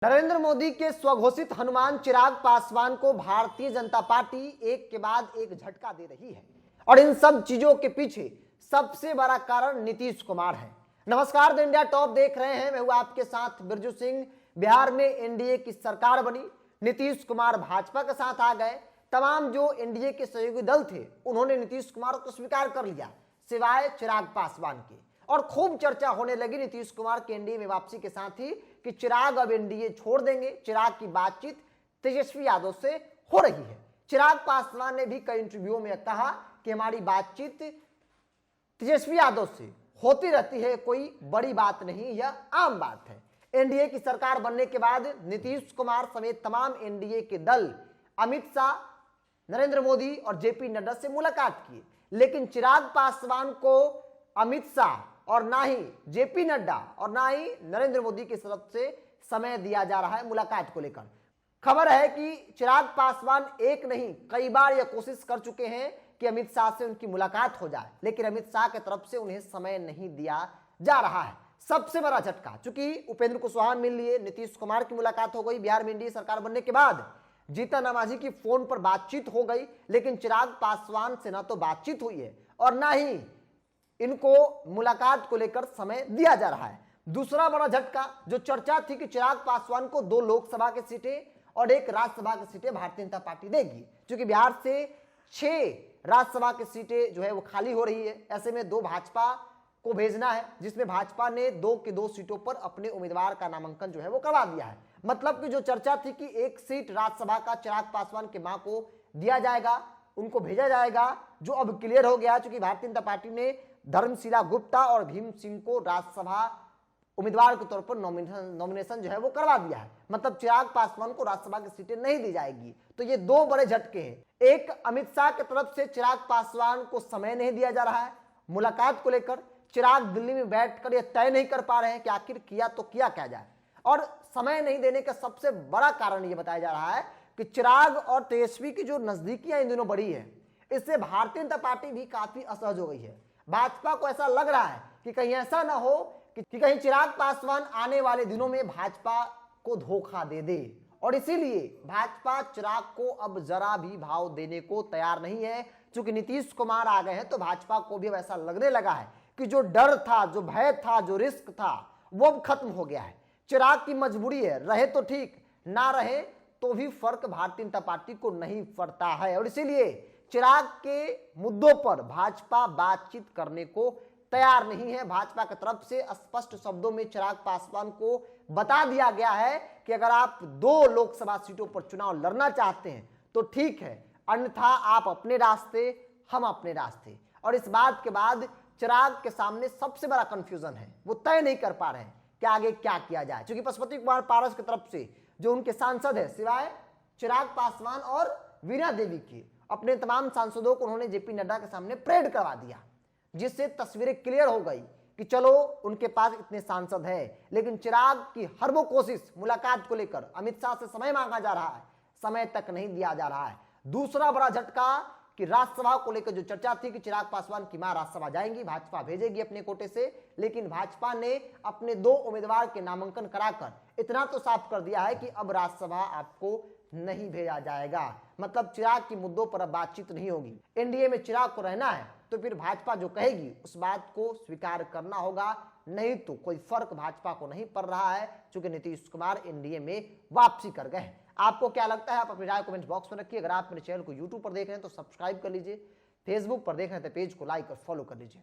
नरेंद्र मोदी के स्वघोषित हनुमान चिराग पासवान को भारतीय जनता पार्टी एक के बाद एक झटका दे रही है और इन सब चीजों के पीछे सबसे बड़ा कारण नीतीश कुमार है। नमस्कार, द इंडिया टॉप देख रहे हैं, मैं हूं आपके साथ बिरजू सिंह। बिहार में एनडीए की सरकार बनी, नीतीश कुमार भाजपा के साथ आ गए। तमाम जो एनडीए के सहयोगी दल थे उन्होंने नीतीश कुमार को स्वीकार कर लिया, सिवाय चिराग पासवान के। और खूब चर्चा होने लगी नीतीश कुमार के एनडीए में वापसी के साथ ही कि चिराग अब एनडीए छोड़ देंगे। चिराग की बातचीत तेजस्वी यादव से हो रही है। चिराग पासवान ने भी कई इंटरव्यू में कहा कि हमारी बातचीत तेजस्वी यादव से होती रहती है, कोई बड़ी बात नहीं, यह आम बात है। एनडीए की सरकार बनने के बाद नीतीश कुमार समेत तमाम एनडीए के दल अमित शाह, नरेंद्र मोदी और जेपी नड्डा से मुलाकात किए, लेकिन चिराग पासवान को अमित शाह और ना ही जेपी नड्डा और ना ही नरेंद्र मोदी की तरफ से समय दिया जा रहा है मुलाकात को लेकर। खबर है कि चिराग पासवान एक नहीं कई बार यह कोशिश कर चुके हैं कि अमित शाह से उनकी मुलाकात हो जाए, लेकिन अमित शाह की तरफ से उन्हें समय नहीं दिया जा रहा है। सबसे बड़ा झटका, चूंकि उपेंद्र कुशवाहा मिल लिए, नीतीश कुमार की मुलाकात हो गई, बिहार में एनडीए सरकार बनने के बाद जीतन राम मांझी की फोन पर बातचीत हो गई, लेकिन चिराग पासवान से ना तो बातचीत हुई है और ना ही इनको मुलाकात को लेकर समय दिया जा रहा है। दूसरा बड़ा झटका, जो चर्चा थी कि चिराग पासवान को 2 लोकसभा की सीटें और 1 राज्यसभा की सीटें भारतीय जनता पार्टी देगी, क्योंकि बिहार से 6 राज्यसभा की सीटें जो है वो खाली हो रही है। ऐसे में 2 भाजपा को भेजना है, जिसमें भाजपा ने 2 की 2 सीटों पर अपने उम्मीदवार का नामांकन जो है वो करवा दिया है। मतलब कि जो चर्चा थी कि 1 सीट राज्यसभा का चिराग पासवान के मां को दिया जाएगा, उनको भेजा जाएगा, जो अब क्लियर हो गया, क्योंकि भारतीय जनता पार्टी ने धर्मशिला गुप्ता और भीम सिंह को राज्यसभा उम्मीदवार के तौर पर नॉमिनेशन जो है वो करवा दिया है। मतलब चिराग पासवान को राज्यसभा की सीटें नहीं दी जाएगी। तो ये 2 बड़े झटके हैं। एक, अमित शाह की तरफ से चिराग पासवान को समय नहीं दिया जा रहा है मुलाकात को लेकर। चिराग दिल्ली में बैठकर यह तय नहीं कर पा रहे हैं कि आखिर किया तो किया क्या जाए, और समय नहीं देने का सबसे बड़ा कारण यह बताया जा रहा है कि चिराग और तेजस्वी की जो नजदीकियां इन दिनों बढ़ी है, इससे भारतीय जनता पार्टी भी काफी असहज हो गई है। भाजपा को ऐसा लग रहा है कि कहीं ऐसा ना हो कि कहीं चिराग पासवान आने वाले दिनों में भाजपा को धोखा दे दे, और इसीलिए भाजपा चिराग को अब जरा भी भाव देने को तैयार नहीं है। क्योंकि नीतीश कुमार आ गए हैं तो भाजपा को भी अब ऐसा लगने लगा है कि जो डर था, जो भय था, जो रिस्क था, वो अब खत्म हो गया है। चिराग की मजबूरी है, रहे तो ठीक, ना रहे तो भी फर्क भारतीय जनता पार्टी को नहीं पड़ता है, और इसीलिए चिराग के मुद्दों पर भाजपा बातचीत करने को तैयार नहीं है। भाजपा की तरफ से स्पष्ट शब्दों में चिराग पासवान को बता दिया गया है कि अगर आप 2 लोकसभा सीटों पर चुनाव लड़ना चाहते हैं तो ठीक है, अन्यथा आप अपने रास्ते, हम अपने रास्ते। और इस बात के बाद चिराग के सामने सबसे बड़ा कंफ्यूजन है, वो तय नहीं कर पा रहे हैं कि आगे क्या किया जाए। क्योंकि पशुपति कुमार पारस की तरफ से जो उनके सांसद है, सिवाय चिराग पासवान और वीणा देवी के, अपने तमाम सांसदों को उन्होंने जेपी नड्डा के सामने परेड करवा दिया, जिससे तस्वीरें क्लियर हो गई कि चलो उनके पास इतने सांसद हैं। लेकिन चिराग की हर वो कोशिश मुलाकात को लेकर अमित शाह से समय मांगा जा रहा है, समय तक नहीं दिया जा रहा है। दूसरा बड़ा झटका कि राज्यसभा को लेकर जो चर्चा थी कि चिराग पासवान की मां राज्यसभा जाएंगी, भाजपा भेजेगी अपने कोटे से, लेकिन भाजपा ने अपने 2 उम्मीदवार के नामांकन कराकर इतना तो साफ कर दिया है कि अब राज्यसभा आपको नहीं भेजा जाएगा। मतलब चिराग की मुद्दों पर अब बातचीत नहीं होगी। एनडीए में चिराग को रहना है तो फिर भाजपा जो कहेगी उस बात को स्वीकार करना होगा, नहीं तो कोई फर्क भाजपा को नहीं पड़ रहा है, क्योंकि नीतीश कुमार एनडीए में वापसी कर गए। आपको क्या लगता है, आप अपनी राय कमेंट बॉक्स में रखिए। अगर आप मेरे चैनल को यूट्यूब पर देख रहे हैं तो सब्सक्राइब कर लीजिए, फेसबुक पर देख रहे हैं तो पेज को लाइक और फॉलो कर लीजिए।